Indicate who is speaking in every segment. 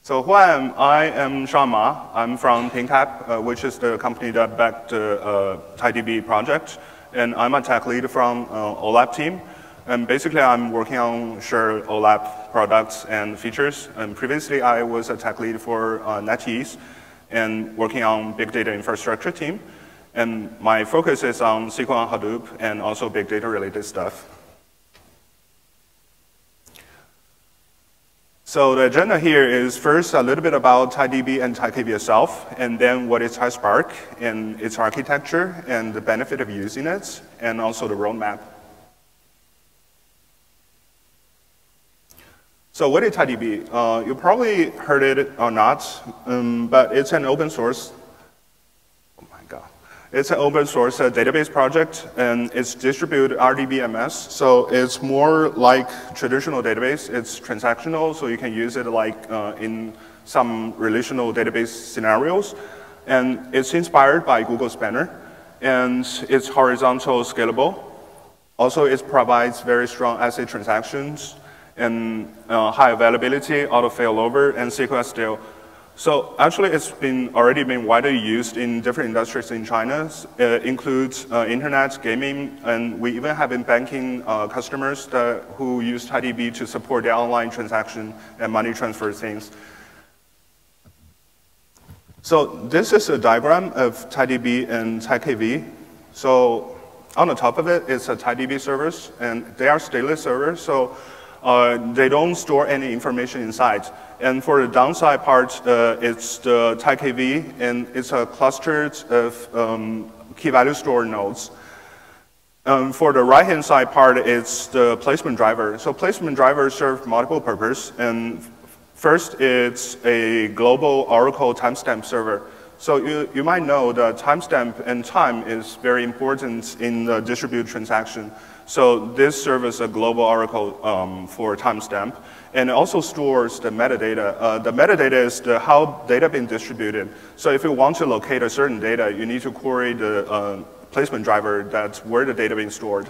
Speaker 1: So who I am? I am Sean Ma. I'm from PingCAP, which is the company that backed the TiDB project. And I'm a tech lead from OLAP team. And basically, I'm working on shared OLAP products and features. And previously, I was a tech lead for Netease and working on big data infrastructure team. And my focus is on SQL and Hadoop and also big data related stuff. So the agenda here is first a little bit about TiDB and TiKV itself, and then what is TiSpark and its architecture and the benefit of using it, and also the roadmap. So what is TiDB? You probably heard it or not, but it's an open source. It's an open source database project, and it's distributed RDBMS. So it's more like traditional database. It's transactional, so you can use it like in some relational database scenarios. And it's inspired by Google Spanner, and it's horizontal scalable. Also, it provides very strong ACID transactions and high availability, auto failover, and SQL stale. So actually, it's already been widely used in different industries in China. It includes internet, gaming, and we even have been banking customers who use TiDB to support their online transaction and money transfer things. So this is a diagram of TiDB and TiKV. So on the top of it is a TiDB servers, and they are stateless servers. So they don't store any information inside. And for the downside part, it's the TiKV, and it's a cluster of key value store nodes. For the right-hand side part, it's the placement driver. So placement drivers serve multiple purposes. And first, it's a global Oracle timestamp server. So you might know that timestamp and time is very important in the distributed transaction. So this serves as a global Oracle for timestamp, and it also stores the metadata. The metadata is how data being distributed. So if you want to locate a certain data, you need to query the placement driver that's where the data being stored.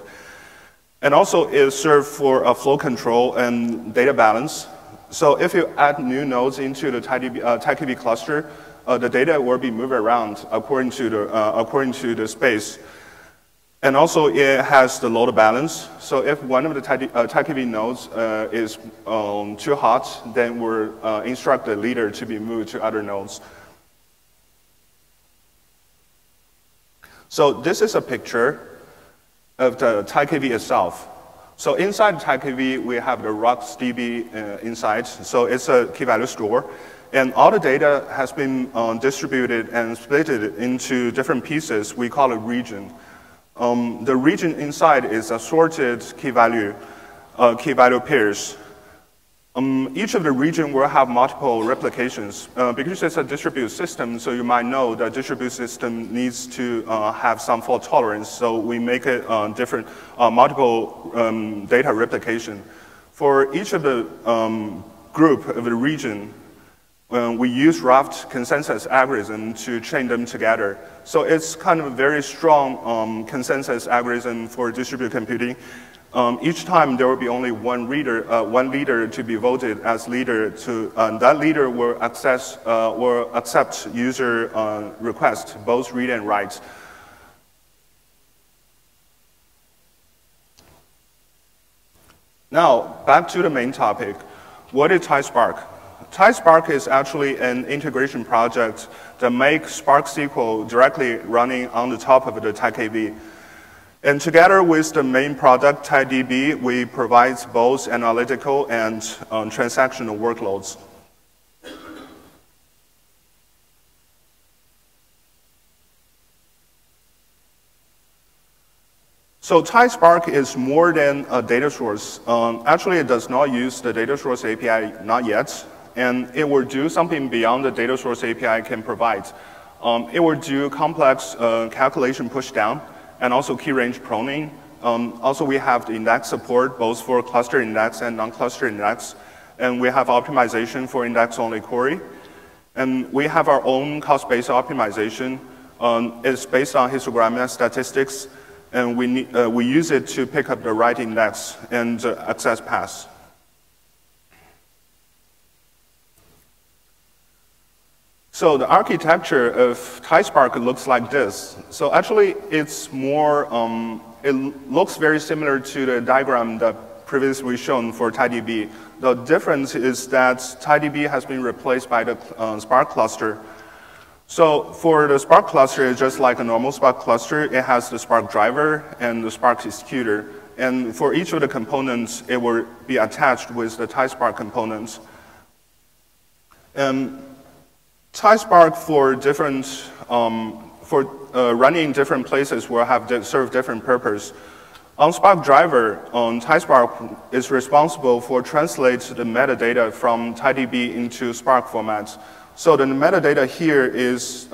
Speaker 1: And also it serves for a flow control and data balance. So if you add new nodes into the TiKV cluster, the data will be moved around according to the space. And also, it has the load balance. So if one of the TiKV nodes is too hot, then we'll instruct the leader to be moved to other nodes. So this is a picture of the TiKV itself. So inside TiKV, we have the RocksDB inside. So it's a key value store. And all the data has been distributed and split into different pieces. We call it region. The region inside is a sorted key value pairs. Each of the region will have multiple replications. Because it's a distributed system, so you might know that distributed system needs to have some fault tolerance, so we make it different, multiple data replication. For each of the group of the region, we use raft consensus algorithm to chain them together. So it's kind of a very strong consensus algorithm for distributed computing. Each time there will be only one leader to be voted as leader. That leader will accept user requests, both read and write. Now back to the main topic. What is TiSpark? TiSpark is actually an integration project that makes Spark SQL directly running on the top of the TiKV. And together with the main product, TiDB, we provide both analytical and transactional workloads. So TiSpark is more than a data source. Actually, it does not use the data source API, not yet. And it will do something beyond the data source API can provide. It will do complex calculation pushdown and also key range pruning. Also, we have the index support both for cluster index and non-cluster index. And we have optimization for index-only query. And we have our own cost-based optimization. It's based on histogram statistics. And we use it to pick up the right index and access paths. So the architecture of TiSpark looks like this. So actually, it's more, it looks very similar to the diagram that previously shown for TiDB. The difference is that TiDB has been replaced by the Spark cluster. So for the Spark cluster, it's just like a normal Spark cluster. It has the Spark driver and the Spark executor. And for each of the components, it will be attached with the TiSpark components. TiSpark for different, running in different places will have serve different purpose. On Spark driver, TiSpark is responsible for translate the metadata from TiDB into Spark format. So the metadata here is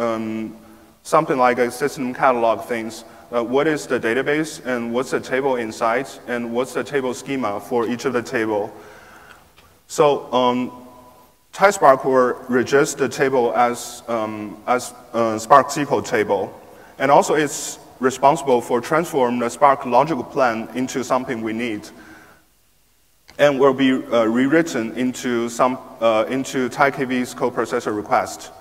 Speaker 1: something like a system catalog things. What is the database and what's the table inside and what's the table schema for each of the table. So TiSpark will register the table as Spark SQL table. And also it's responsible for transform the Spark logical plan into something we need. And will be rewritten into TiKV's coprocessor request.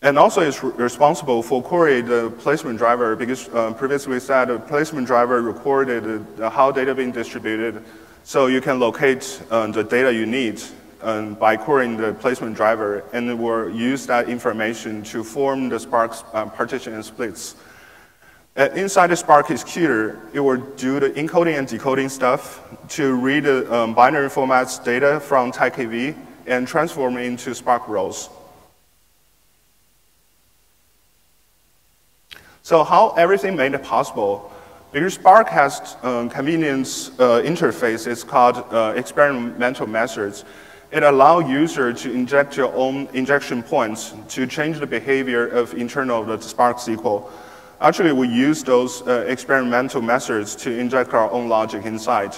Speaker 1: And also it's responsible for query the placement driver because previously said the placement driver recorded how data being distributed. So you can locate the data you need by querying the placement driver, and it will use that information to form the Spark's partition and splits. Inside the Spark executor, it will do the encoding and decoding stuff to read the binary formats data from TiKV and transform it into Spark rows. So how everything made it possible? Because Spark has convenience interface, it's called experimental methods. It allows users to inject your own injection points to change the behavior of internal of the Spark SQL. Actually, we use those experimental methods to inject our own logic inside.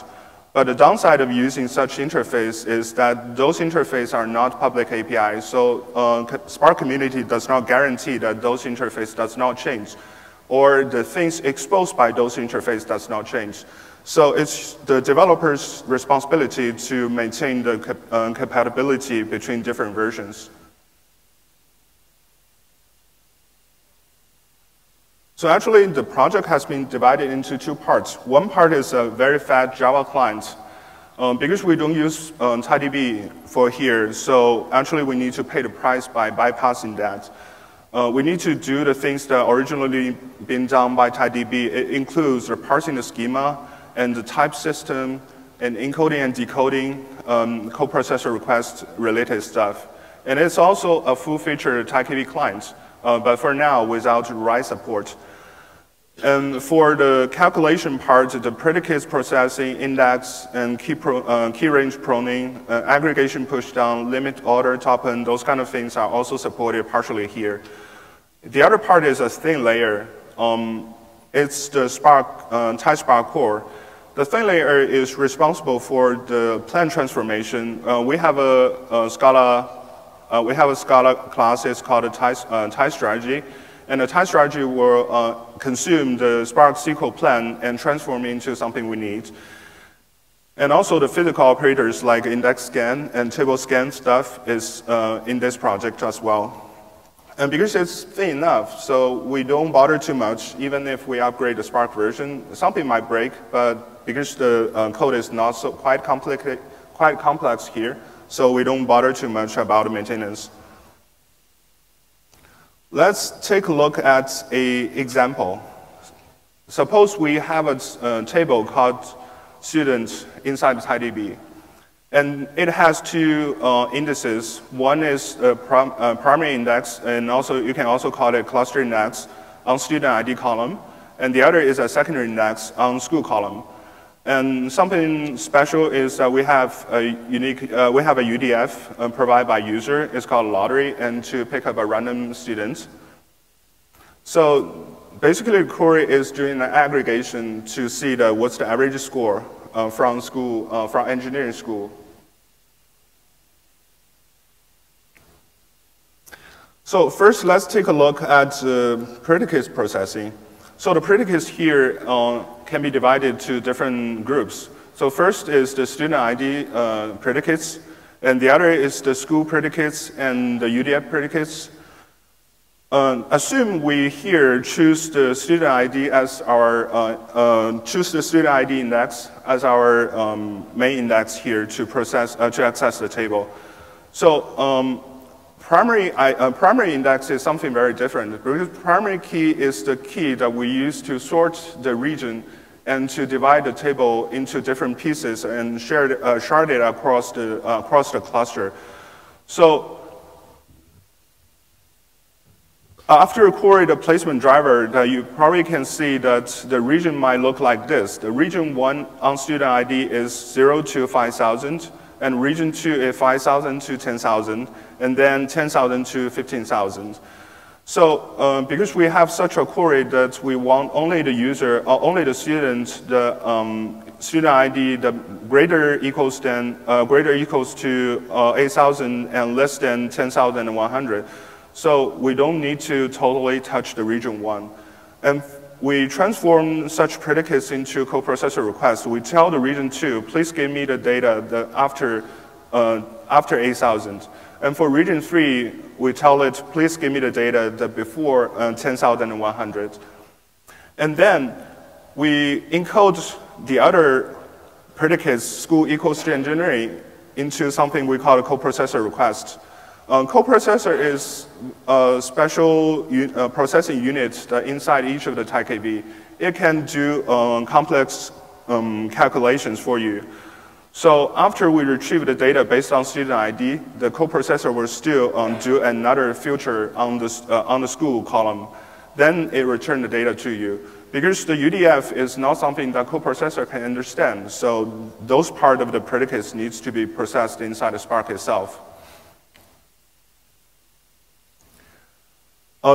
Speaker 1: But the downside of using such interface is that those interfaces are not public APIs. So Spark community does not guarantee that those interfaces does not change, or the things exposed by those interfaces does not change. So it's the developer's responsibility to maintain the compatibility between different versions. So actually, the project has been divided into two parts. One part is a very fast Java client. Because we don't use TiDB for here, so actually we need to pay the price by bypassing that. We need to do the things that originally been done by TiDB. It includes parsing the schema and the type system and encoding and decoding coprocessor request related stuff. And it's also a full-featured TiKV client, but for now without write support. And for the calculation part, the predicates processing, index, and key range proning, aggregation pushdown, limit order toppen, those kind of things are also supported partially here. The other part is a thin layer. It's the Spark, TiSpark core. The thin layer is responsible for the plan transformation. We have a Scala class. It's called a TiStrategy. And the TiStrategy will consume the Spark SQL plan and transform it into something we need. And also the physical operators like index scan and table scan stuff is in this project as well. And because it's thin enough, so we don't bother too much, even if we upgrade the Spark version. Something might break, but because the code is not so quite complex here, so we don't bother too much about the maintenance. Let's take a look at an example. Suppose we have a table called student inside TiDB. And it has two indices. One is a primary index, and also you can also call it cluster index on student ID column. And the other is a secondary index on school column. And something special is that we have a UDF provided by user. It's called lottery, and to pick up a random student. So basically, the query is doing an aggregation to see what's the average score from school, from engineering school. So first, let's take a look at predicates processing. So the predicates here can be divided to different groups. So first is the student ID predicates, and the other is the school predicates and the UDF predicates. Assume we here choose the student ID as our choose the student ID index as our main index here to access the table. So primary index is something very different, because primary key is the key that we use to sort the region and to divide the table into different pieces and shard it across the cluster. So after query the placement driver, you probably can see that the region might look like this. The region 1 on student ID is 0 to 5,000, and region 2 is 5,000 to 10,000, and then 10,000 to 15,000. So because we have such a query that we want only the user, or only the student, the student ID, the greater equals to 8,000 and less than 10,100. So we don't need to totally touch the region 1. And we transform such predicates into coprocessor requests. We tell the region 2, please give me the data after 8,000. And for region 3, we tell it, please give me the data before 10,100. And then we encode the other predicates, school equals to engineering, into something we call a coprocessor request. Coprocessor is a special processing unit inside each of the TiKV. It can do complex calculations for you. So after we retrieve the data based on student ID, the coprocessor will still do another filter on the school column. Then it returns the data to you. Because the UDF is not something that coprocessor can understand, so those part of the predicates needs to be processed inside the Spark itself.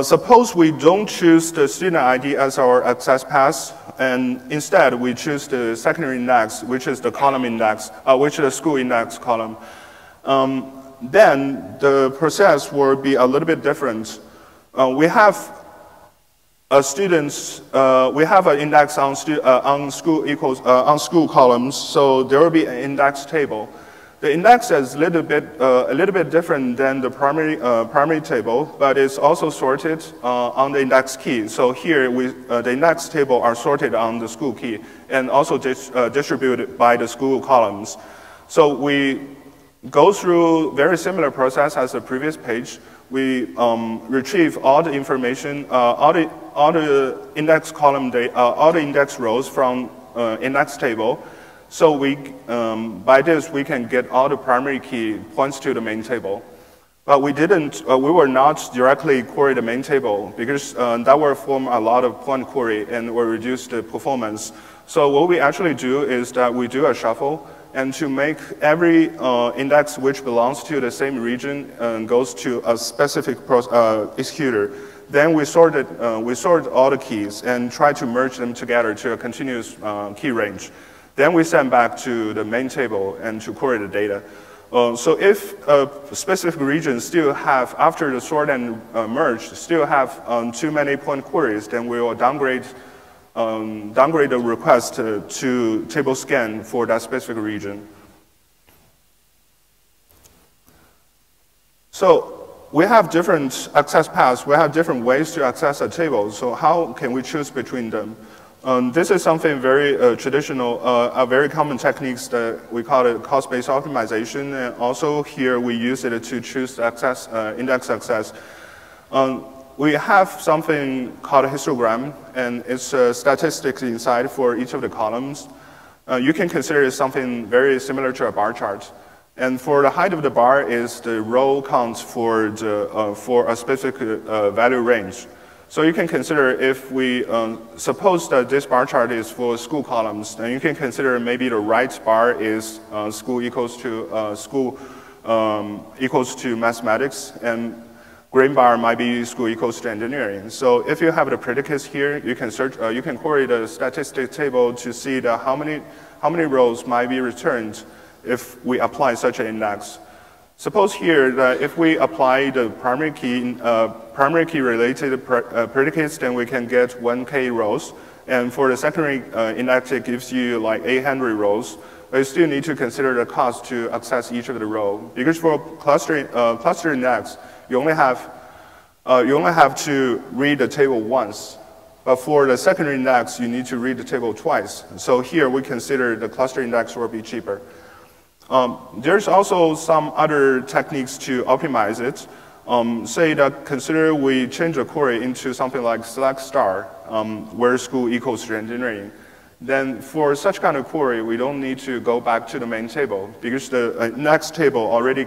Speaker 1: Suppose we don't choose the student ID as our access path, and instead we choose the secondary index, which is the column index, which is the school index column. Then the process will be a little bit different. We have a student's, we have an index on school columns, so there will be an index table. The index is a little bit different than the primary table, but it's also sorted on the index key. So here, the index table are sorted on the school key and also distributed by the school columns. So we go through very similar process as the previous page. We retrieve all the information, all the index column, all the index rows from index table. So by this, we can get all the primary key points to the main table. But we were not directly query the main table, because that will form a lot of point query and will reduce the performance. So what we actually do is that we do a shuffle, and to make every index which belongs to the same region goes to a specific executor. Then we sort all the keys and try to merge them together to a continuous key range. Then we send back to the main table and to query the data. So if a specific region still have, after the sort and merge, still have too many point queries, then we will downgrade the request to table scan for that specific region. So we have different access paths. We have different ways to access a table. So how can we choose between them? This is something very traditional, a very common techniques that we call it cost-based optimization, and also here we use it to choose access, index access. We have something called a histogram, and it's statistics inside for each of the columns. You can consider it something very similar to a bar chart. And for the height of the bar is the row count for a specific value range. So you can consider, if we suppose that this bar chart is for school columns, then you can consider maybe the right bar is school equals to mathematics, and green bar might be school equals to engineering. So if you have the predicates here, you can search, you can query the statistic table to see how many rows might be returned if we apply such an index. Suppose here that if we apply the primary key related predicates, then we can get 1K rows. And for the secondary index, it gives you like 800 rows. But you still need to consider the cost to access each of the row. Because for cluster index, you only have you only have to read the table once. But for the secondary index, you need to read the table twice. So here we consider the cluster index will be cheaper. There's also some other techniques to optimize it. Say that consider we change the query into something like select star, where school equals to engineering. Then for such kind of query, we don't need to go back to the main table because the next table already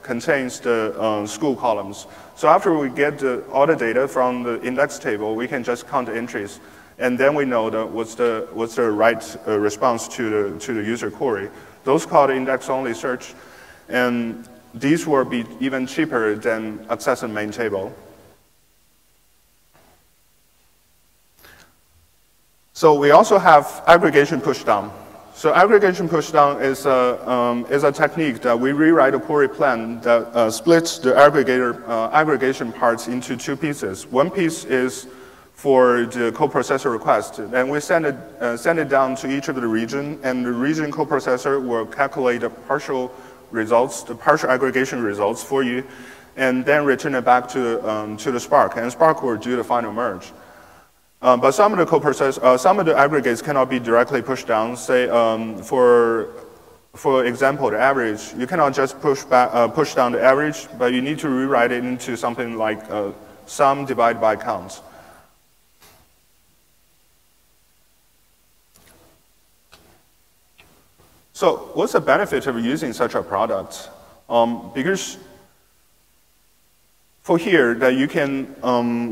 Speaker 1: contains the school columns. So after we get all the data from the index table, we can just count the entries. And then we know what's the right response to the user query. Those called index-only search. And these will be even cheaper than accessing main table. So we also have aggregation pushdown. So aggregation pushdown is a technique that we rewrite a query plan that splits the aggregation parts into two pieces. One piece is for the coprocessor request, and we send it down to each of the region, and the region coprocessor will calculate the partial results, the partial aggregation results for you, and then return it back to the Spark, and Spark will do the final merge. But some of the aggregates cannot be directly pushed down. Say, for example, the average, you cannot just push down the average, but you need to rewrite it into something like sum divided by count. So, what's the benefit of using such a product? Because for here, that you can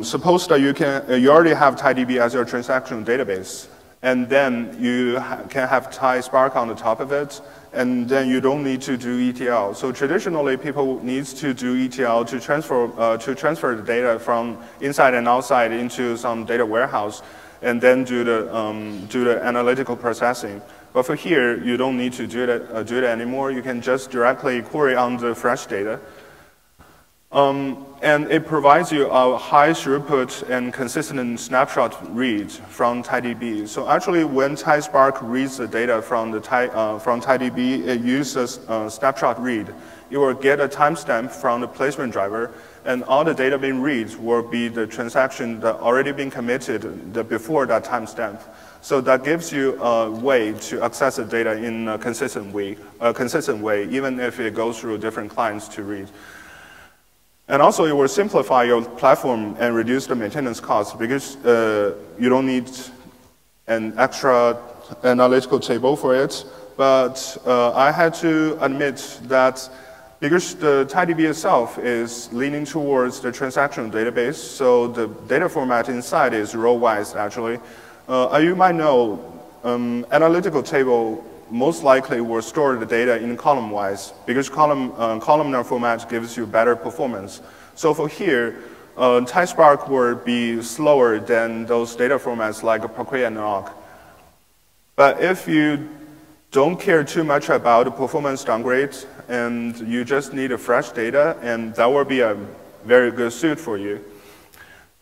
Speaker 1: suppose that you already have TiDB as your transactional database, and then you can have TiSpark on the top of it, and then you don't need to do ETL. So traditionally, people need to do ETL to transfer the data from inside and outside into some data warehouse, and then do the analytical processing. But for here, you don't need to do that anymore. You can just directly query on the fresh data. And it provides you a high throughput and consistent snapshot read from TiDB. So actually, when TiSpark reads the data from TiDB, it uses a snapshot read. You will get a timestamp from the placement driver, and all the data being read will be the transaction that already been committed before that timestamp. So that gives you a way to access the data in a consistent way, even if it goes through different clients to read. And also, it will simplify your platform and reduce the maintenance costs because you don't need an extra analytical table for it. But I had to admit that because the TiDB itself is leaning towards the transactional database, so the data format inside is row-wise, actually. You might know, analytical table most likely will store the data in column-wise because columnar format gives you better performance. So for here, TiSpark will be slower than those data formats like Parquet and Ogg. But if you don't care too much about the performance downgrade and you just need a fresh data, and that will be a very good suit for you.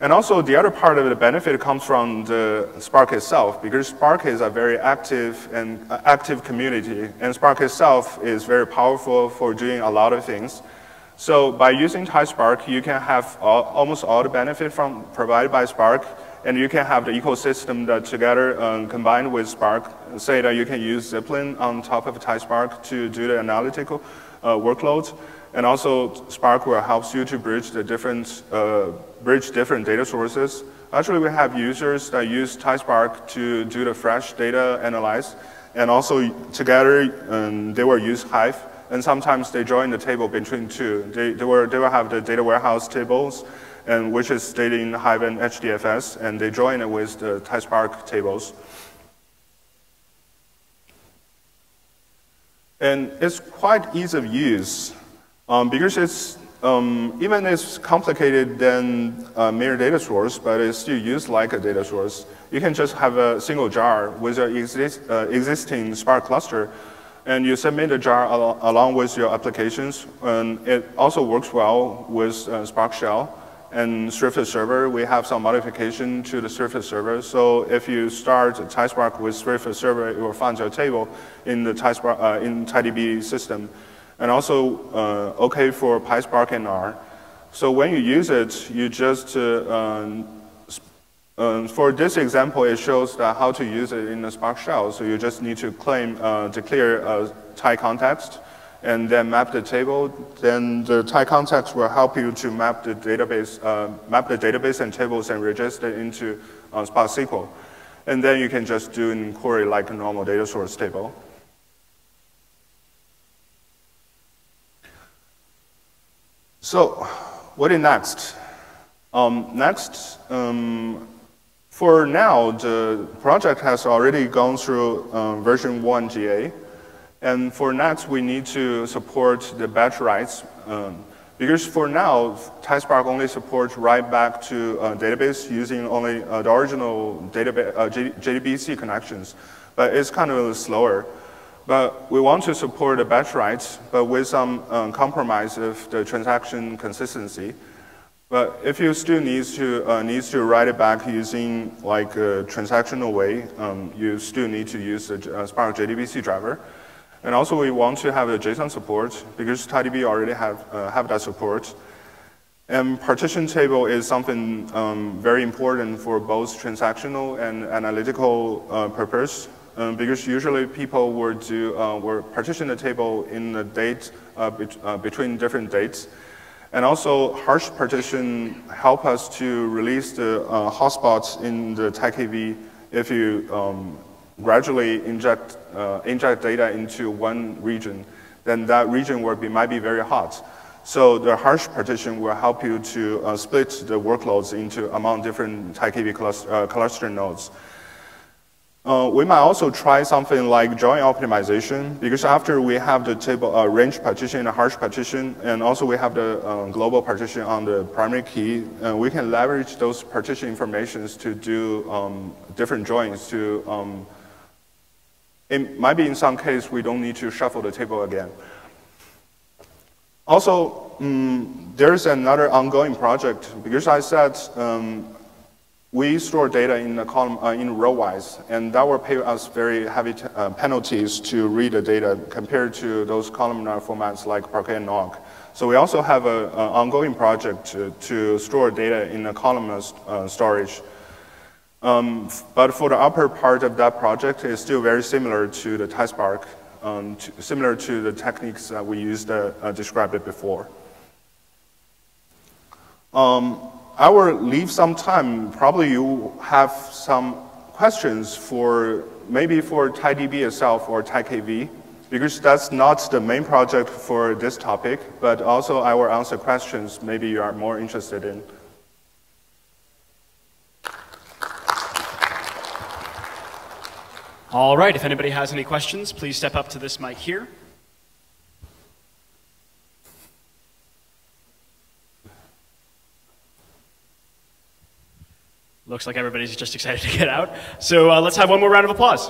Speaker 1: And also, the other part of the benefit comes from the Spark itself, because Spark is a very active community, and Spark itself is very powerful for doing a lot of things. So by using TiSpark, you can have almost all the benefit provided by Spark, and you can have the ecosystem that together combined with Spark. Say that you can use Zeppelin on top of TiSpark to do the analytical workloads. And also, Spark will help you to bridge different data sources. Actually, we have users that use TiSpark to do the fresh data analyze. And also, together, they will use Hive. And sometimes they join the table between two. They will have the data warehouse tables, which is stated in Hive and HDFS, and they join it with the TiSpark tables. And it's quite easy of use. Because it's, even it's complicated than a mere data source, but it's still used like a data source. You can just have a single jar with your existing Spark cluster, and you submit a jar along with your applications. And it also works well with Spark Shell and Swift server. We have some modification to the Swift server. So if you start TiSpark with Swift server, it will find your table in the TiDB system. And also okay for PySpark and R. So when you use it, you just, for this example, it shows that how to use it in a Spark shell. So you just need to declare a TI context, and then map the table. Then the TI context will help you to map the database and tables and register into Spark SQL. And then you can just do an query like a normal data source table. So what is next? For now, the project has already gone through version 1 GA. And for next, we need to support the batch writes. Because for now, TiSpark only supports write back to database using only the original JDBC connections. But it's kind of slower. But we want to support the batch writes, but with some compromise of the transaction consistency. But if you still need to write it back using like a transactional way, you still need to use the Spark JDBC driver. And also we want to have the JSON support because TiDB already have that support. And partition table is something very important for both transactional and analytical purpose. Because usually people will partition the table in the date between different dates. And also harsh partition help us to release the hotspots in the TiKV if you gradually inject data into one region, then that region might be very hot. So the harsh partition will help you to split the workloads among different TiKV cluster nodes. We might also try something like join optimization, because after we have the table range partition and a harsh partition, and also we have the global partition on the primary key, we can leverage those partition informations to do different joins to, it might be in some case we don't need to shuffle the table again. Also, there's another ongoing project, because I said we store data in the column in row-wise, and that will pay us very heavy penalties to read the data compared to those columnar formats like Parquet and Nog. So we also have an ongoing project to store data in a columnar storage. But for the upper part of that project, it's still very similar to the TiSpark, similar to the techniques that we used described it before. I will leave some time. Probably you have some questions maybe for TiDB itself or TiKV, because that's not the main project for this topic, but also I will answer questions maybe you are more interested in.
Speaker 2: All right, if anybody has any questions, please step up to this mic here. Looks like everybody's just excited to get out. So let's have one more round of applause.